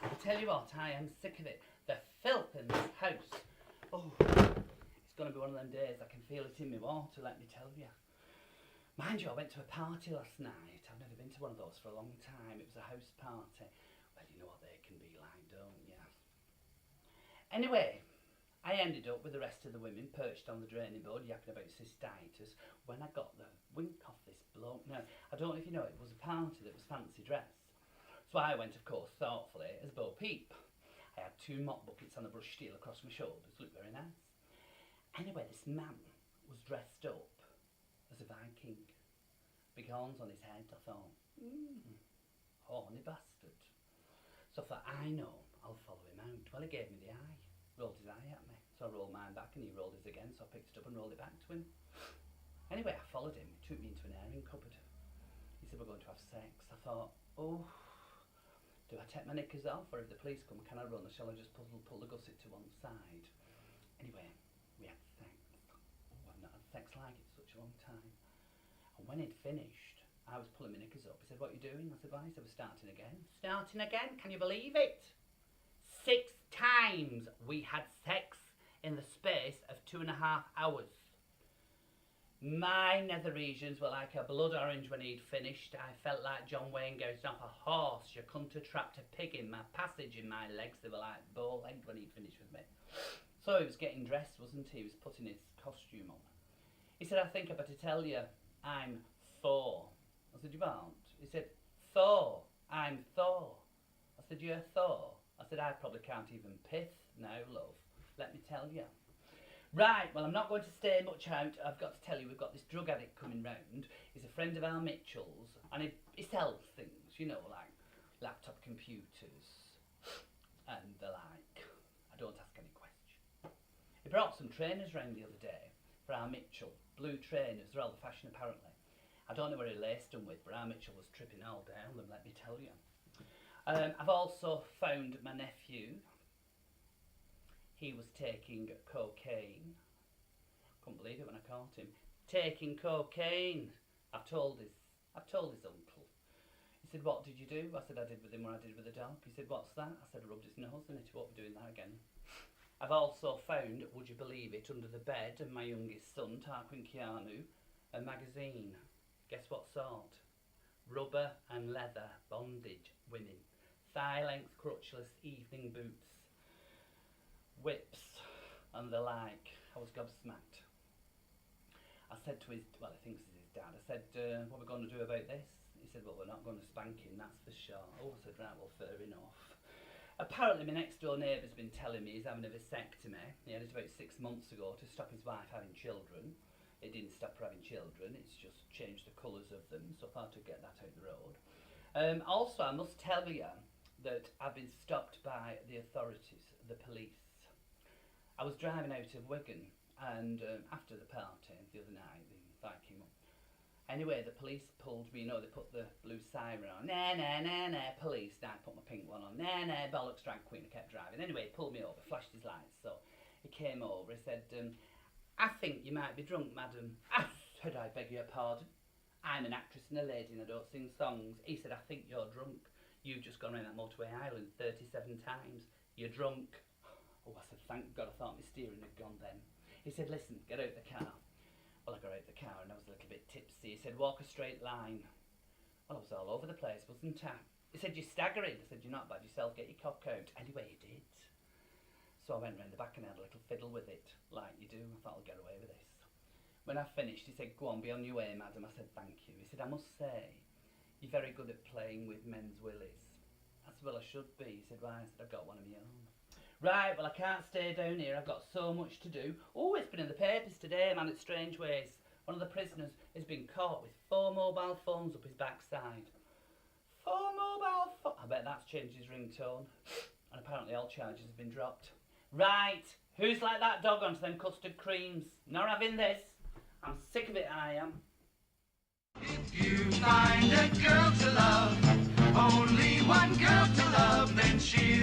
I tell you what, I am sick of it. The filth in this house. Oh, it's going to be one of them days. I can feel it in my water, let me tell you. Mind you, I went to a party last night. I've never been to one of those for a long time. It was a house party. Well, you know what they can be like, don't you? Anyway, I ended up with the rest of the women perched on the draining board yapping about cystitis when I got the wink off this bloke. Now, I don't know if you know, it was a party that was fancy dress. So I went, of course, thoughtfully as Bo Peep. I had 2 mop buckets and a brush steel across my shoulders. Looked very nice. Anyway, this man was dressed up as a Viking. Big horns on his head. I thought, horny bastard. So I thought, I know, I'll follow him out. Well, he gave me the eye. Rolled his eye at me. So I rolled mine back and he rolled his again. So I picked it up and rolled it back to him. Anyway, I followed him. He took me into an airing cupboard. He said, we're going to have sex. I thought, oh, do I take my knickers off? Or if the police come, can I run? Or shall I just pull the gusset to one side? Anyway, we had sex. Oh, I've not had sex like it such a long time. And when he'd finished, I was pulling my knickers up. He said, what are you doing? I said, well, he said, we're starting again. Starting again? Can you believe it? 6 times we had sex in the space of 2.5 hours. My nether regions were like a blood orange when he'd finished. I felt like John Wayne goes off a horse. Your cunt trapped a pig in my passage in my legs. They were like bow-legged when he'd finished with me. So he was getting dressed, wasn't he? He was putting his costume on. He said, I think I better tell you, I'm Thor. I said, you aren't? He said, Thor. I'm Thor. I said, you're Thor? I said, I probably can't even pith now, love. Let me tell you. Right, well, I'm not going to stay much out. I've got to tell you, we've got this drug addict coming round. He's a friend of our Mitchell's, and he sells things, you know, like laptop computers and the like. I don't ask any questions. He brought some trainers round the other day for our Mitchell. Blue trainers, they're all the fashion apparently. I don't know where he laced them with, but our Mitchell was tripping all down them, let me tell you. I've also found my nephew. He was taking cocaine. Couldn't believe it when I caught him. Taking cocaine. I've told his uncle. He said, what did you do? I said, I did with him what I did with the dog. He said, what's that? I said, I rubbed his nose in it. He won't be doing that again. I've also found, would you believe it, under the bed of my youngest son, Tarquin Keanu, a magazine. Guess what sort? Rubber and leather bondage women. Thigh-length crotchless evening boots. Whips and the like. I was gobsmacked. I said to his, well, I think this is his dad, I said, what are we going to do about this? He said, well, we're not going to spank him, that's for sure. Oh, I said, right, well, fair enough. Apparently, my next door neighbour's been telling me he's having a vasectomy. He had it about 6 months ago to stop his wife having children. It didn't stop her having children, it's just changed the colours of them, so I thought I'd get that out the road. Also, I must tell you that I've been stopped by the authorities, the police. I was driving out of Wigan, and after the party the other night, the fight came up. Anyway, the police pulled me, you know, they put the blue siren on. Nah, nah, nah, nah, police. Now I put my pink one on. Nah, nah, bollocks, drag queen. I kept driving. Anyway, he pulled me over, flashed his lights. So he came over, he said, I think you might be drunk, madam. I said, I beg your pardon. I'm an actress and a lady and I don't sing songs. He said, I think you're drunk. You've just gone around that motorway island 37 times. You're drunk. Oh, I said, thank God, I thought my steering had gone then. He said, listen, get out the car. Well, I got out the car and I was a little bit tipsy. He said, walk a straight line. Well, I was all over the place, wasn't I? He said, you're staggering. I said, you're not bad yourself, get your cock out. Anyway, he did. So I went round the back and had a little fiddle with it, like you do. I thought I'll get away with this. When I finished, he said, go on, be on your way, madam. I said, thank you. He said, I must say, you're very good at playing with men's willies. I said, well, I should be. He said, why? I said, I've got one of my own. Right, well, I can't stay down here. I've got so much to do. Oh, it's been in the papers today, man, at Strange Ways. One of the prisoners has been caught with 4 mobile phones up his backside. 4 mobile phones. I bet that's changed his ringtone. And apparently all charges have been dropped. Right, who's like that dog onto them custard creams? Not having this. I'm sick of it, I am. If you find a girl to love, only one girl to love, then she